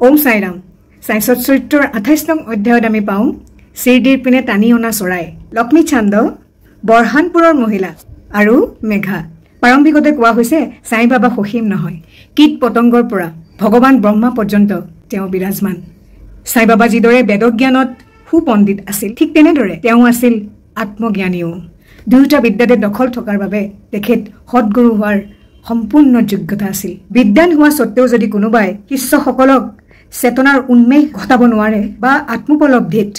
ওম সাইৰাম সাইন্সত চৰিত্ৰৰ 28 নং অধ্যায়ত আমি পাওঁ শ্ৰীদিৰ পিনে টানি অনা চৰাই লক্ষ্মী চান্দ বৰহানপুৰৰ মহিলা আৰু মেঘা প্ৰাৰম্ভিকতে কোৱা হৈছে সাই বাবা সখীম নহয় কীট পতংগৰ পৰা ভগৱান ব্ৰহ্মা পৰ্যন্ত তেওঁ বিৰাজমান সাই বাবা যিদৰে বেদজ্ঞানত সুপণ্ডিত আছিল ঠিক তেনেদৰে তেওঁ আছিল আত্মজ্ঞানীও দুয়োটা বিদ্যাতে দখল থকাৰ বাবে তেখেত সৎগুৰু হোৱাৰ সম্পূৰ্ণ যোগ্যতা আছিল বিদ্যান হোৱা সত্ত্বেও যদি কোনোবাই শিষ্যসকলক চেতনাৰ উন্মেষ ঘটাব নোৱাৰে বা আত্মোপলব্ধিত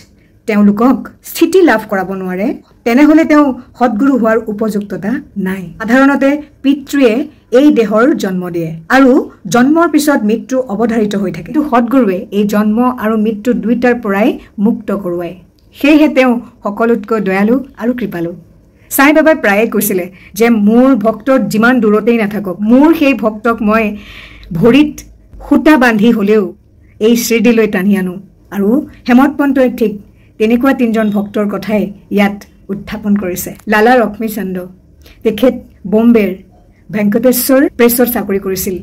তেওঁলোকক স্থিতি লাভ কৰাব নোৱাৰে তেনেহলে তেওঁ সৎগুৰু হোৱাৰ উপযুক্ততা নাই সাধাৰণতে পিতৃয়ে এই দেহৰ জন্ম দিয়ে আৰু জন্মৰ পিছত মৃত্যু অৱধাৰিত হৈ থাকে কিন্তু সৎগুৰুৱে এই জন্ম আৰু মৃত্যু দুইটাৰ পৰাই মুক্ত কৰোৱায় সেয়েহে তেওঁ সকলোতকৈ দয়ালু আৰু কৃপালু সাই বাবাই প্ৰায়ে কৈছিলে যে মোৰ ভক্তৰ যিমান দূৰতেই নাথাকক মোৰ সেই ভক্তক মই ভৰিত খুটা বান্ধি হলেও এই শ্ৰীদিলৈ টানি আনো আৰু হেমত পন্তই ঠিক তেনেকুৱা তিনজন ভক্তৰ কথাই ইয়াত উত্থাপন কৰিছে লালা লক্ষ্মী চান্দ তেখেত বম্বেৰ ভেংকটেশ্বৰ প্ৰেছত চাকৰি কৰিছিল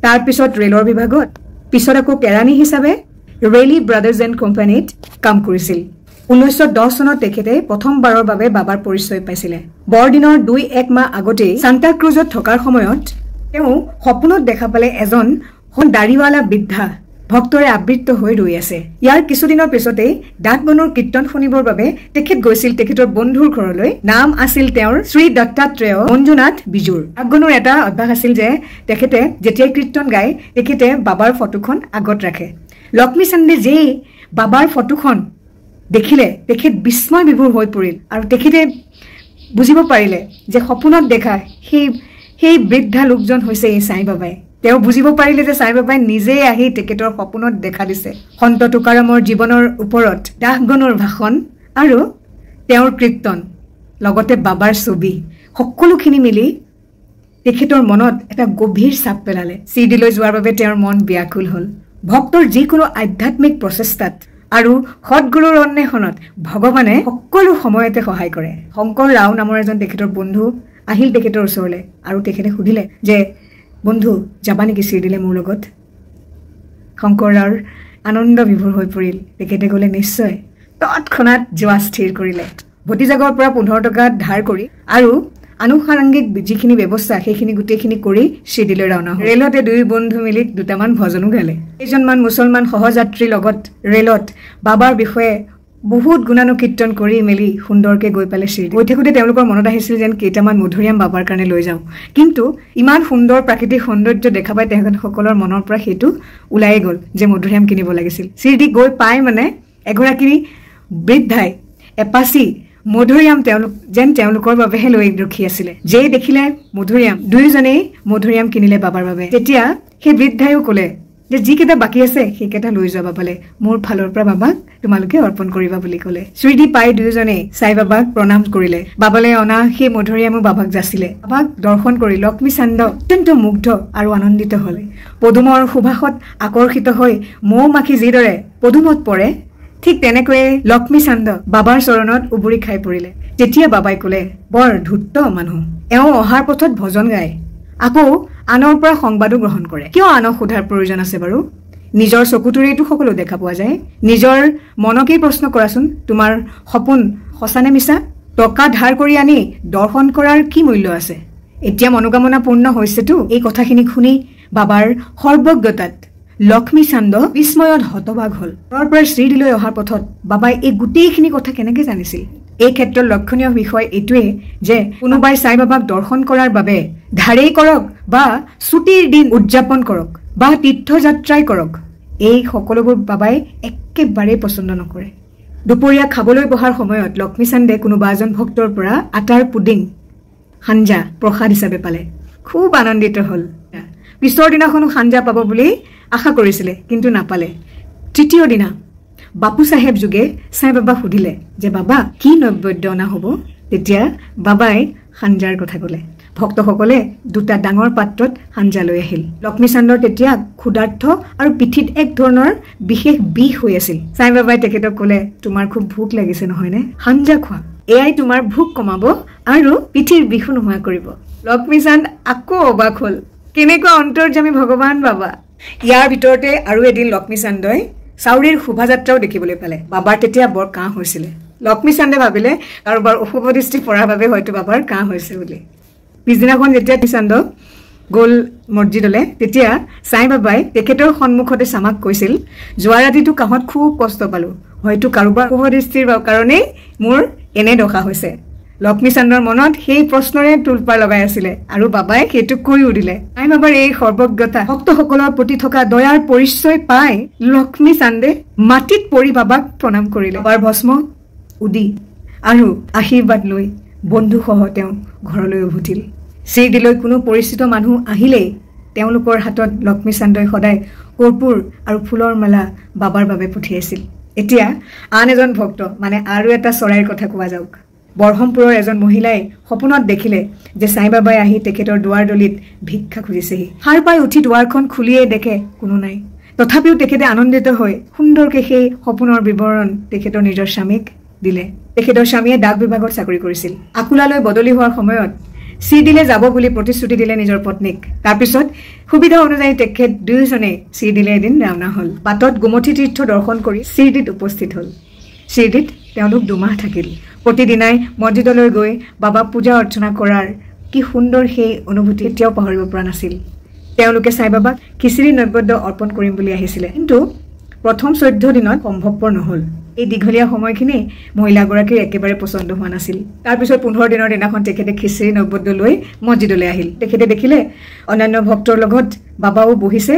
তাৰ পিছত ৰেলৰ বিভাগত পিছত আকৌ কেৰাণী হিচাপে ৰেলি ব্ৰাদাৰ্ছ এণ্ড কোম্পানীত কাম কৰিছিল 1910 চনত তেখেতে প্ৰথমবাৰৰ বাবে বাবাৰ পৰিচয় পাইছিলে বৰদিনৰ 2-1 মাহ আগতে সান্তা ক্ৰুজত থকাৰ সময়ত তেওঁ সপোনত দেখা পালে এজন দাড়িৱালা বৃদ্ধা ভক্তৰে আবৃত্ত হৈ ৰৈ আছে ইয়াৰ কিছুদিনৰ পিছতে ডাকবনৰ কীৰ্তন শুনিবৰ বাবে তেখেত গৈছিল তেখেতৰ বন্ধুৰ ঘৰলৈ নাম আছিল তেওঁৰ শ্ৰী দত্তাত্ৰেয় মঞ্জুনাথ বিজুৰ ডাকবনৰ এটা অভ্যাস আছিল যে তেখেতে যেতিয়া কীৰ্তন গায় তেখেতে বাবাৰ ফটোখন আগত ৰাখে লক্ষ্মী চান্দে যে বাবাৰ ফটোখন দেখিলে তেখেত বিস্ময় বিভোৰ হৈ পৰিল আৰু তেখেতে বুজিব পাৰিলে যে সপোনত দেখা সেই বৃদ্ধা লোকজন হৈছে এই সাই বাবাই তেওঁ বুজিব পাৰিলে যে সাই বাবাই নিজে আহি তেখেতৰ সপোনত দেখা দিছে সন্ত তুকাৰামৰ জীৱনৰ ওপৰত দাসগণৰ ভাষণ আৰু তেওঁৰ কীৰ্তন লগতে বাবাৰ ছবি সকলোখিনি মিলি তেখেতৰ মনত এটা গভীৰ ছাপ পেলালে শ্ৰীদিলৈ যোৱাৰ বাবে তেওঁৰ মন ব্যাকুল হ'ল ভক্তৰ যিকোনো আধ্যাত্মিক প্ৰচেষ্টাত আৰু সৎগুৰুৰ অন্বেষণত ভগৱানে সকলো সময়তে সহায় কৰে শংকৰ ৰাও নামৰ এজন তেখেতৰ বন্ধু আহিল তেখেতৰ ওচৰলৈ আৰু তেখেতে সুধিলে যে বন্ধু যাবা নেকি শ্ৰীদিলে মোৰ লগত শংকৰ ৰাওৰ আনন্দ বিভোৰ হৈ পৰিল তেখেতে ক'লে নিশ্চয় তৎক্ষণাত যোৱা স্থিৰ কৰিলে ভতিজাগৰ পৰা 15 টকা ধাৰ কৰি আৰু আনুষাংগিক যিখিনি ব্যৱস্থা সেইখিনি গোটেইখিনি কৰি শ্ৰীদিলৈ ৰাওনা হ'ল ৰেলতে দুই বন্ধু মিলি দুটামান ভজনো গালে কেইজনমান মুছলমান সহযাত্ৰীৰ লগত ৰেলত বাবাৰ বিষয়ে বহুত গুণানুকীৰ্তন কৰি মেলি সুন্দৰকে গৈ পালে শ্ৰীদি গৈ থাকোঁতে তেওঁলোকৰ মনত আহিছিল যেন কেইটামান মধুৰিয়াম বাবাৰ কাৰণে লৈ যাওঁ কিন্তু ইমান সুন্দৰ প্ৰাকৃতিক সৌন্দৰ্য দেখা পাই তেওঁলোকৰ মনৰ পৰা সেইটো ওলাই গ'ল যে মধুৰিয়াম কিনিব লাগিছিল শ্ৰীদি গৈ পাই মানে এগৰাকী বৃদ্ধাই এপাচি মধুৰিয়াম তেওঁলোকৰ বাবেহে লৈ ৰখি আছিলে যে দেখিলে মধুৰিয়াম দুয়োজনেই মধুৰিয়াম কিনিলে বাবাৰ বাবে তেতিয়া সেই বৃদ্ধাইও ক'লে যে যিকেইটা বাকী আছে সেইকেইটা লৈ যোৱা বাবালে মোৰ ফালৰ পৰা বাবাক তোমালোকে অৰ্পণ কৰিবা বুলি ক'লে শ্ৰীদি পাই দুয়োজনে সাই বাবাক প্ৰণাম কৰিলে বাবালে অনা সেই মধুৰিয়ামো বাবাক যাচিলে বাবাক দৰ্শন কৰি লক্ষ্মী চান্দ অত্যন্ত মুগ্ধ আৰু আনন্দিত হ'লে পদুমৰ সুবাসত আকৰ্ষিত হৈ মৌ মাখি যিদৰে পদুমত পৰে ঠিক তেনেকৈয়ে লক্ষ্মী চান্দ বাবাৰ চৰণত উবুৰি খাই পৰিলে তেতিয়া বাবাই ক'লে বৰ ধূৰ্ত মানুহ এওঁ অহাৰ পথত ভজন গায় আকৌ আনৰ পৰা সংবাদো গ্ৰহণ কৰে কিয় আনক সোধাৰ প্ৰয়োজন আছে বাৰু নিজৰ চকুটোৰেইটো সকলো দেখা পোৱা যায় নিজৰ মনকেই প্ৰশ্ন কৰাচোন তোমাৰ সপোন সঁচানে মিছা টকা ধাৰ কৰি আনি দৰ্শন কৰাৰ কি মূল্য আছে এতিয়া মনোকামনা পূৰ্ণ হৈছেতো এই কথাখিনি শুনি বাবাৰ সৰ্বজ্ঞতাত লক্ষ্মী চান্দ বিস্ময়ত হতবাক হ'ল তাৰ পৰা শ্ৰীদিলৈ অহাৰ পথত বাবাই এই গোটেইখিনি কথা কেনেকৈ জানিছিল এই ক্ষেত্ৰত লক্ষণীয় বিষয় এইটোৱে যে কোনোবাই সাই বাবাক দৰ্শন কৰাৰ বাবে ধাৰেই কৰক বা ছুটিৰ দিন উদযাপন কৰক বা তীৰ্থযাত্ৰাই কৰক এই সকলোবোৰ বাবাই একেবাৰে পছন্দ নকৰে দুপৰীয়া খাবলৈ বহাৰ সময়ত লক্ষ্মী চান্দে কোনোবা এজন ভক্তৰ পৰা আটাৰ পুডিং হাঞ্জা প্ৰসাদ হিচাপে পালে খুব আনন্দিত হ'ল পিছৰ দিনাখনো হাঞ্জা পাব বুলি আশা কৰিছিলে কিন্তু নাপালে তৃতীয় দিনা বাপু সাহেব যোগে সাই বাবা সুধিলে যে বাবা কি নৈবেদ্য অনা হ'ব তেতিয়া বাবাই হাঞ্জাৰ কথা ক'লে ভক্তসকলে দুটা ডাঙৰ পাত্ৰত হাঞ্জা লৈ আহিল লক্ষ্মী চান্দৰ তেতিয়া ক্ষুধাৰ্থ আৰু পিঠিত এক ধৰণৰ বিশেষ বিষ হৈ আছিল সাই বাবাই তেখেতক ক'লে তোমাৰ খুব ভোক লাগিছে নহয়নে হাঞ্জা খোৱা এয়াই তোমাৰ ভোক কমাব আৰু পিঠিৰ বিষ নোহোৱা কৰিব লক্ষ্মী চান্দ আকৌ অবাক হ'ল কেনেকুৱা অন্তৰ্যামী ভগৱান বাবা ইয়াৰ ভিতৰতে আৰু এদিন লক্ষ্মীচান্দই চাউৰিৰ শোভাযাত্ৰাও দেখিবলৈ পালে। বাবাৰ তেতিয়া বৰ কাহ হৈছিলে। লক্ষ্মীচান্দে ভাবিলে কাৰোবাৰ অশুভ দৃষ্টি পৰাৰ বাবে হয়তো বাবাৰ কাহ হৈছে বুলি। পিছদিনাখন যেতিয়া লক্ষ্মীচান্দ গ'ল মছজিদলৈ, তেতিয়া সাই বাবাই তেখেতৰ সন্মুখতে চামাক কৈছিল, যোৱা ৰাতিটো কাহত খুব কষ্ট পালো, হয়তো কাৰোবাৰ অশুভ দৃষ্টিৰ কাৰণেই মোৰ এনে দশা হৈছে। লক্ষ্মীচান্দৰ মনত সেই প্ৰশ্নৰে তোলপাৰ লগাই আছিলে আৰু বাবাই সেইটো কৈও দিলে। সাই বাবাৰ এই সৰ্বজ্ঞতা, ভক্তসকলৰ প্ৰতি থকা দয়াৰ পৰিচয় পাই লক্ষ্মীচান্দে মাটিত পৰি বাবাক প্ৰণাম কৰিলে। বাবাৰ ভস্ম উদি আৰু আশীৰ্বাদ লৈ বন্ধুসহ তেওঁ ঘৰলৈ উভতিল। শ্ৰীদিলৈ কোনো পৰিচিত মানুহ আহিলেই তেওঁলোকৰ হাতত লক্ষ্মীচান্দই সদায় কৰ্পূৰ আৰু ফুলৰ মালা বাবাৰ বাবে পঠিয়াইছিল। এতিয়া আন এজন ভক্ত, মানে আৰু এটা চৰাইৰ কথা কোৱা যাওক। বৰহমপুৰৰ এজন মহিলাই সপোনত দেখিলে যে সাই বাবাই আহি তেখেতৰ দুৱাৰদলিত ভিক্ষা খুজিছেহি। সাৰ পাই উঠি দুৱাৰখন খুলিয়েই দেখে কোনো নাই। তথাপিও তেখেতে আনন্দিত হৈ সুন্দৰকৈ সেই সপোনৰ বিৱৰণ তেখেতৰ নিজৰ স্বামীক দিলে। তেখেতৰ স্বামীয়ে ডাক বিভাগত চাকৰি কৰিছিল। আকুলালৈ বদলি হোৱাৰ সময়ত শ্ৰীদিলে যাব বুলি প্ৰতিশ্ৰুতি দিলে নিজৰ পত্নীক। তাৰপিছত সুবিধা অনুযায়ী তেখেত দুয়োজনে শ্ৰীদিলে এদিন ৰাওনা হল। বাটত গোমতী তীৰ্থ দৰ্শন কৰি শ্ৰীদিত উপস্থিত হল। শ্ৰীদিত তেওঁলোক 2 মাহ থাকিল। প্ৰতিদিনাই মছজিদলৈ গৈ বাবাক পূজা অৰ্চনা কৰাৰ কি সুন্দৰ সেই অনুভূতি এতিয়াও পাহৰিব পৰা নাছিল। তেওঁলোকে সাই বাবাক খিচিৰি নৈবেদ্য অৰ্পণ কৰিম বুলি আহিছিলে, কিন্তু প্ৰথম 14 দিনত সম্ভৱপৰ নহল। এই দীঘলীয়া সময়খিনি মহিলাগৰাকীৰ একেবাৰে পচন্দ হোৱা নাছিল। তাৰপিছত 15 দিনৰ দিনাখন তেখেতে খিচিৰি নৈবেদ্য লৈ মছজিদলৈ আহিল। তেখেতে দেখিলে অন্যান্য ভক্তৰ লগত বাবাও বহিছে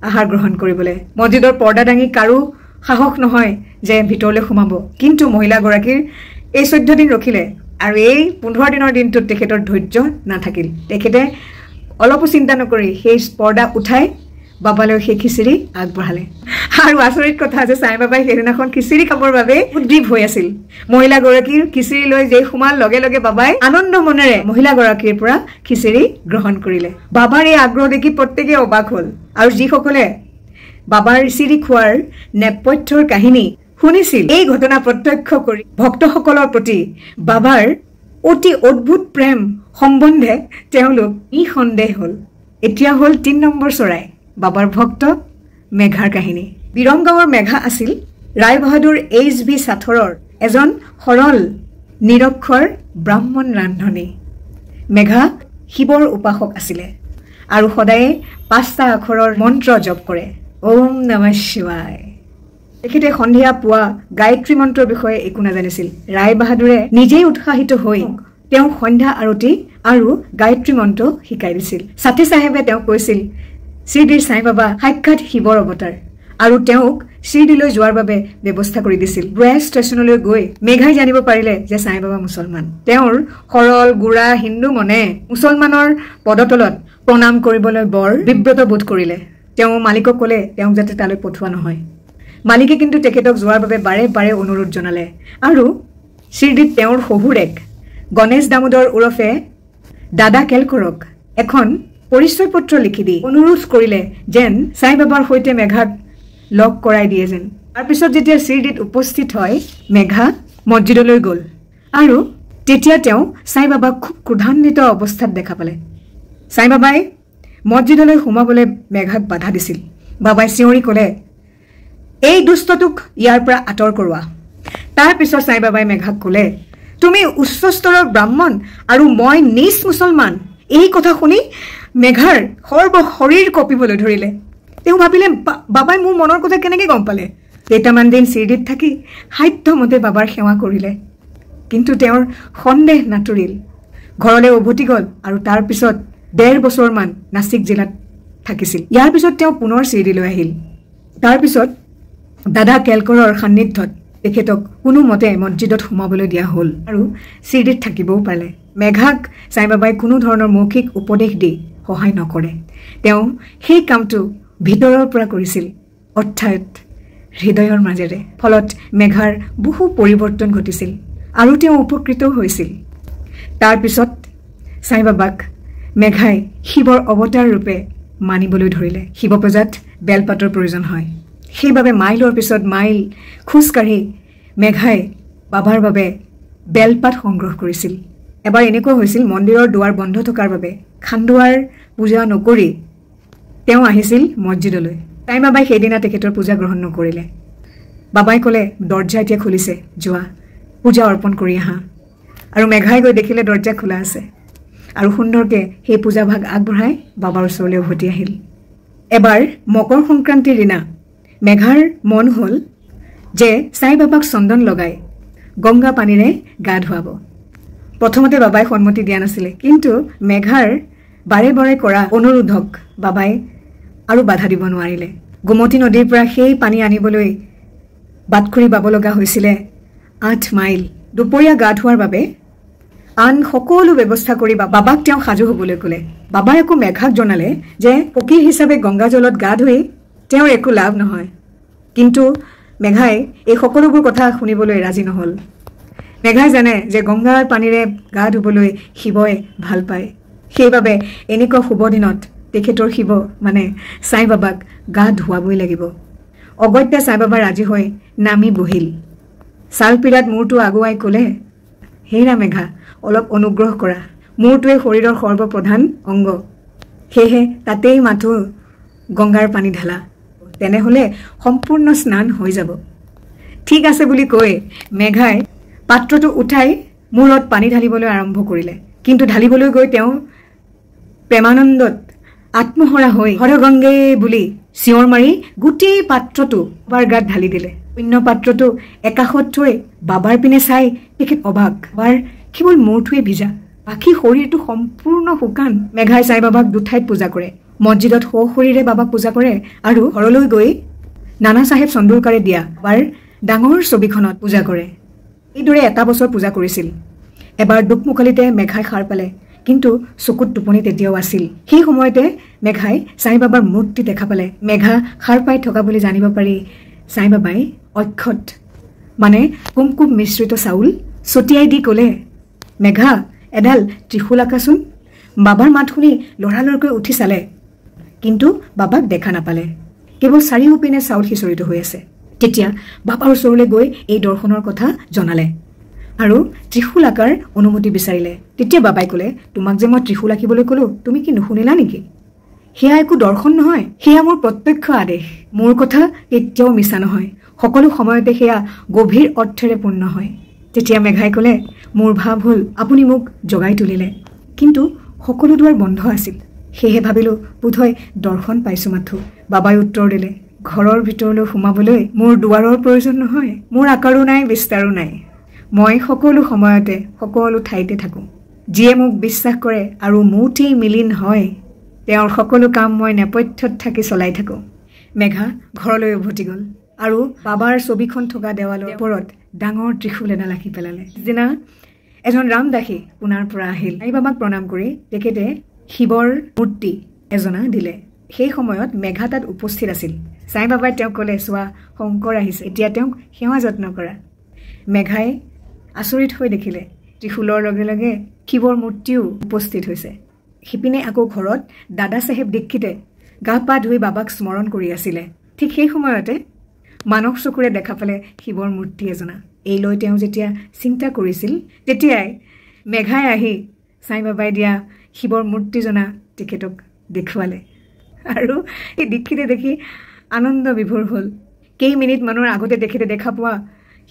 আহাৰ গ্ৰহণ কৰিবলৈ। মছজিদৰ পৰ্দা দাঙি কাৰো সাহস নহয় যে ভিতৰলৈ সোমাব, কিন্তু মহিলাগৰাকীৰ এই 14 দিন ৰখিলে আৰু এই 15 দিনৰ দিনটোত তেখেতৰ ধৈৰ্য নাথাকিল। তেখেতে অলপো চিন্তা নকৰি সেই পৰ্দা উঠাই বাবালৈ সেই খিচিৰি আগবঢ়ালে। আৰু আচৰিত কথা যে সাই বাবাই সেইদিনাখন খিচিৰি খাবৰ বাবে উদ্গ্ৰীৱ হৈ আছিল। মহিলাগৰাকীৰ খিচিৰি লৈ যেই সোমাল, লগে লগে বাবাই আনন্দ মনেৰে মহিলাগৰাকীৰ পৰা খিচিৰি গ্ৰহণ কৰিলে। বাবাৰ এই আগ্ৰহ দেখি প্ৰত্যেকে অবাক হল, আৰু যিসকলে বাবাৰ খিচিৰি খোৱাৰ নেপথ্যৰ কাহিনী শুনিছিল, এই ঘটনা প্ৰত্যক্ষ কৰি ভক্তসকলৰ প্ৰতি বাবাৰ অতি অদ্ভুত প্ৰেম সম্বন্ধে তেওঁলোক নিঃসন্দেহ হল। এতিয়া হল 3 নম্বৰ চৰাই, বাবাৰ ভক্ত মেঘাৰ কাহিনী। বিৰংগাঁৱৰ মেঘা আছিল ৰায়বাহাদুৰ HB সাথৰৰ এজন সৰল নিৰক্ষৰ ব্ৰাহ্মণ ৰান্ধনী। মেঘা শিৱৰ উপাসক আছিলে আৰু সদায়ে 5টা আখৰৰ মন্ত্ৰ জপ কৰে, ওম নমঃ শিৱায়। তেখেতে সন্ধিয়া পুৱা গায়ত্ৰী মন্ত্ৰৰ বিষয়ে একো নাজানিছিল। ৰায়বাহাদুৰে নিজেই উৎসাহিত হৈ তেওঁক সন্ধ্যা আৰতি আৰু গায়ত্ৰী মন্ত্ৰ শিকাই দিছিল। সাথী চাহেবে তেওঁক কৈছিল শ্ৰীদিৰ সাই বাবা সাক্ষাৎ শিৱৰ অৱতাৰ, আৰু তেওঁক শ্ৰীদিলৈ যোৱাৰ বাবে ব্যৱস্থা কৰি দিছিল। ব্ৰেছ ষ্টেচনলৈ গৈ মেঘাই জানিব পাৰিলে যে সাই বাবা মুছলমান। তেওঁৰ সৰল গোড়া হিন্দু মনে মুছলমানৰ পদতলত প্ৰণাম কৰিবলৈ বৰ বিব্ৰত বোধ কৰিলে। তেওঁ মালিকক ক'লে তেওঁক যাতে তালৈ পঠোৱা নহয়। মালিকে কিন্তু তেখেতক যোৱাৰ বাবে বাৰে বাৰে অনুৰোধ জনালে, আৰু শ্ৰীদিত তেওঁৰ শহুৰেক গণেশ দামোদৰ ওৰফে দাদা কেলকৰক এখন পৰিচয় পত্ৰ লিখি দি অনুৰোধ কৰিলে যেন সাই বাবাৰ সৈতে মেঘাক লগ কৰাই দিয়ে যেন। তাৰপিছত যেতিয়া শ্ৰীদিত উপস্থিত হয়, মেঘা মছজিদলৈ গ'ল আৰু তেতিয়া তেওঁ সাই বাবাক খুব ক্ৰোধান্বিত অৱস্থাত দেখা পালে। সাই বাবাই মছজিদলৈ সোমাবলৈ মেঘাক বাধা দিছিল। বাবাই চিঞৰি ক'লে, এই দুষ্টটোক ইয়াৰ পৰা আঁতৰ কৰোৱা। তাৰপিছত সাই বাবাই মেঘাক ক'লে, তুমি উচ্চ স্তৰৰ ব্ৰাহ্মণ আৰু মই নিজ মুছলমান। এই কথা শুনি মেঘাৰ সৰ্ব শৰীৰ কঁপিবলৈ ধৰিলে। তেওঁ ভাবিলে বাবাই মোৰ মনৰ কথা কেনেকৈ গম পালে। কেইটামান দিন শ্ৰীদিত থাকি সাধ্যমতে বাবাৰ সেৱা কৰিলে, কিন্তু তেওঁৰ সন্দেহ নাটৰিল। ঘৰলৈ উভতি গ'ল আৰু তাৰপিছত 1.5 বছৰমান নাছিক জিলাত থাকিছিল। ইয়াৰ পিছত তেওঁ পুনৰ শ্ৰীদিলৈ আহিল। তাৰপিছত দাদা কেলকৰৰ সান্নিধ্যত তেখেতক কোনোমতে মছজিদত সোমাবলৈ দিয়া হ'ল আৰু শ্ৰীদিত থাকিবও পাৰিলে। মেঘাক সাই বাবাই কোনো ধৰণৰ মৌখিক উপদেশ দি সহায় নকৰে। তেওঁ সেই কামটো ভিতৰৰ পৰা কৰিছিল, অৰ্থাৎ হৃদয়ৰ মাজেৰে। ফলত মেঘাৰ বহু পৰিৱৰ্তন ঘটিছিল আৰু তেওঁ উপকৃত হৈছিল। তাৰপিছত সাই বাবাক মেঘাই শিৱৰ অৱতাৰ ৰূপে মানিবলৈ ধৰিলে। শিৱ পূজাত বেলপাতৰ প্ৰয়োজন হয়, সেইবাবে মাইলৰ পিছত মাইল খোজকাঢ়ি মেঘাই বাবাৰ বাবে বেলপাত সংগ্ৰহ কৰিছিল। এবাৰ এনেকুৱা হৈছিল, মন্দিৰৰ দুৱাৰ বন্ধ থকাৰ বাবে খান্দুৱাৰ পূজা নকৰি তেওঁ আহিছিল মছজিদলৈ সাই বাবাই সেইদিনা তেখেতৰ পূজা গ্ৰহণ নকৰিলে বাবাই ক'লে দৰ্জা এতিয়া খুলিছে যোৱা পূজা অৰ্পণ কৰি আহা আৰু মেঘাই গৈ দেখিলে দৰ্জা খোলা আছে আৰু সুন্দৰকৈ সেই পূজা ভাগ আগবঢ়াই বাবাৰ ওচৰলৈ উভতি আহিল এবাৰ মকৰ সংক্ৰান্তিৰ দিনা মেঘাৰ মন হ'ল যে সাই বাবাক চন্দন লগাই গংগা পানীৰে গা ধুৱাব প্ৰথমতে বাবাই সন্মতি দিয়া নাছিলে কিন্তু মেঘাৰ বাৰে বাৰে কৰা অনুৰোধক বাবাই আৰু বাধা দিব নোৱাৰিলে গোমতী নদীৰ পৰা সেই পানী আনিবলৈ বাটকুৰি বাব লগা হৈছিলে 8 মাইল দুপৰীয়া গা ধোৱাৰ বাবে আন সকলো ব্যৱস্থা কৰি বাবাক তেওঁ সাজু হ'বলৈ ক'লে বাবাই আকৌ মেঘাক জনালে যে ফকীৰ হিচাপে গংগা জলত গা ধুই তেওঁৰ একো লাভ নহয় কিন্তু মেঘাই এই সকলোবোৰ কথা শুনিবলৈ ৰাজি নহ'ল মেঘাই জানে যে গংগাৰ পানীৰে গা ধুবলৈ শিৱই ভাল পায় সেইবাবে এনেকুৱা শুভ দিনত তেখেতৰ শিৱ মানে সাই বাবাক গা ধুৱাবই লাগিব অগত্যা সাই বাবা ৰাজি হৈ নামি বহিল ছালপীৰাত মূৰটো আগুৱাই ক'লে হেৰা মেঘা অলপ অনুগ্ৰহ কৰা মূৰটোৱে শৰীৰৰ সৰ্বপ্ৰধান অংগ সেয়েহে তাতেই মাথো গংগাৰ পানী ঢালা তেনেহ'লে সম্পূৰ্ণ স্নান হৈ যাব ঠিক আছে বুলি কৈ মেঘাই পাত্ৰটো উঠাই মূৰত পানী ঢালিবলৈ আৰম্ভ কৰিলে কিন্তু ঢালিবলৈ গৈ তেওঁ প্ৰেমানন্দত আত্মহৰা হৈ হৰ গংগে বুলি চিঞৰ মাৰি গোটেই পাত্ৰটো বাবাৰ গাত ঢালি দিলে অন্য পাত্ৰটো একাষত থৈ বাবাৰ পিনে চাই তেখেত অবাক বাবাৰ কেৱল মূৰটোৱে ভিজা বাকী শৰীৰটো সম্পূৰ্ণ শুকান মেঘাই সাই বাবাক দুঠাইত পূজা কৰে মছজিদত সশৰীৰে বাবাক পূজা কৰে আৰু ঘৰলৈ গৈ নানা চাহেব চন্দুৰকাৰে দিয়া বাবাৰ ডাঙৰ ছবিখনত পূজা কৰে এইদৰে এটা বছৰ পূজা কৰিছিল এবাৰ দুকমুকালিতে মেঘাই সাৰ পালে কিন্তু চকুত টোপনি তেতিয়াও আছিল সেই সময়তে মেঘাই সাই বাবাৰ মূৰ্তি দেখা পালে মেঘা সাৰ পাই থকা বুলি জানিব পাৰি সাই বাবাই অক্ষত মানে কুমকুম মিশ্ৰিত চাউল ছটিয়াই দি ক'লে মেঘা এডাল ত্ৰিশূল আঁকাচোন বাবাৰ মাত শুনি লৰালৰকৈ উঠি চালে কিন্তু বাবাক দেখা নাপালে কেৱল চাৰিওপিনে চাউল সিঁচৰিত হৈ আছে তেতিয়া বাবাৰ ওচৰলৈ গৈ এই দৰ্শনৰ কথা জনালে আৰু ত্ৰিশূল আঁকাৰ অনুমতি বিচাৰিলে তেতিয়া বাবাই ক'লে তোমাক যে মই ত্ৰিশূল আঁকিবলৈ ক'লো তুমি কি নুশুনিলা নেকি সেয়া একো দৰ্শন নহয় সেয়া মোৰ প্ৰত্যক্ষ আদেশ মোৰ কথা কেতিয়াও মিছা নহয় সকলো সময়তে সেয়া গভীৰ অৰ্থেৰে পূৰ্ণ হয় তেতিয়া মেঘাই ক'লে মোৰ ভাৱ হ'ল আপুনি মোক জগাই তুলিলে কিন্তু সকলো দুৱাৰ বন্ধ আছিল সেয়ে ভাবিলোঁ বোধহয় দৰ্শন পাইছোঁ মাথো বাবাই উত্তৰ দিলে ঘৰৰ ভিতৰলৈ সোমাবলৈ মোৰ দুৱাৰৰ প্ৰয়োজন নহয় মোৰ আকাৰো নাই বিস্তাৰো নাই মই সকলো সময়তে সকলো ঠাইতে থাকোঁ যিয়ে মোক বিশ্বাস কৰে আৰু মুঠেই মিলিন হয় তেওঁৰ সকলো কাম মই নেপথ্যত থাকি চলাই থাকোঁ মেঘা ঘৰলৈ উভতি গ'ল আৰু বাবাৰ ছবিখন থকা দেৱালৰ ওপৰত ডাঙৰ ত্ৰিশূল এডাল আঁকি পেলালে দিনা এজন ৰামদাসী পুনাৰ পৰা আহিল সাই বাবাক প্ৰণাম কৰি তেখেতে শিৱৰ মূৰ্তি এজনা দিলে সেই সময়ত মেঘা তাত উপস্থিত আছিল সাই বাবাই তেওঁক ক'লে চোৱা শংকৰ আহিছে এতিয়া তেওঁক সেৱা যত্ন কৰা মেঘাই আচৰিত হৈ দেখিলে ত্ৰিশূলৰ লগে লগে শিৱৰ মূৰ্তিও উপস্থিত হৈছে সিপিনে আকৌ ঘৰত দাদা চাহেব দীক্ষিতে গা পা ধুই বাবাক স্মৰণ কৰি আছিলে ঠিক সেই সময়তে মানস চকুৰে দেখা পালে শিৱৰ মূৰ্তি এজনা এই লৈ তেওঁ যেতিয়া চিন্তা কৰিছিল তেতিয়াই মেঘাই আহি সাই বাবাই দিয়া শিৱৰ মূৰ্তিজনা তেখেতক দেখুৱালে আৰু এই দীক্ষিতে দেখি আনন্দ বিভোৰ হ'ল কেইমিনিটমানৰ আগতে তেখেতে দেখা পোৱা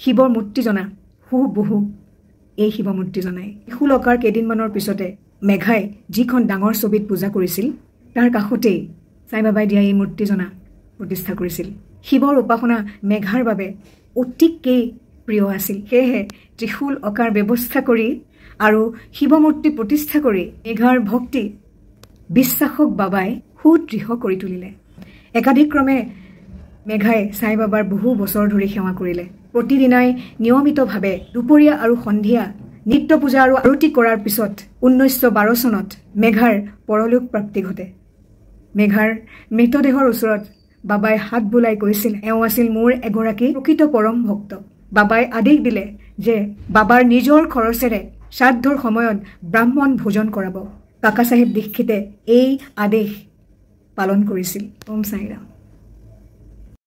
শিৱৰ মূৰ্তিজনা হুবহু এই শিৱ মূৰ্তিজনাই ত্ৰিশূল অঁকাৰ কেইদিনমানৰ পিছতে মেঘাই যিখন ডাঙৰ ছবিত পূজা কৰিছিল তাৰ কাষতেই সাই বাবাই দিয়া এই মূৰ্তিজনা প্ৰতিষ্ঠা কৰিছিল শিৱৰ উপাসনা মেঘাৰ বাবে অতিকেই প্ৰিয় আছিল সেয়েহে ত্ৰিশূল অঁকাৰ ব্যৱস্থা কৰি আৰু শিৱ মূৰ্তি প্ৰতিষ্ঠা কৰি মেঘাৰ ভক্তি বিশ্বাসক বাবাই সুদৃঢ় কৰি তুলিলে একাধিক্ৰমে মেঘাই সাই বাবাৰ বহু বছৰ ধৰি সেৱা কৰিলে প্ৰতিদিনাই নিয়মিতভাৱে দুপৰীয়া আৰু সন্ধিয়া নিত্য পূজা আৰু আৰতি কৰাৰ পিছত 1912 চনত মেঘাৰ পৰলোক প্ৰাপ্তি ঘটে মেঘাৰ মৃতদেহৰ ওচৰত বাবাই হাত বুলাই কৈছিল এওঁ আছিল মোৰ এগৰাকী প্ৰকৃত পৰম ভক্ত বাবাই আদেশ দিলে যে বাবাৰ নিজৰ খৰচেৰে শ্ৰাদ্ধৰ সময়ত ব্ৰাহ্মণ ভোজন কৰাব কাকা চাহেব দীক্ষিতে এই আদেশ পালন কৰিছিল ওম সাই ৰাম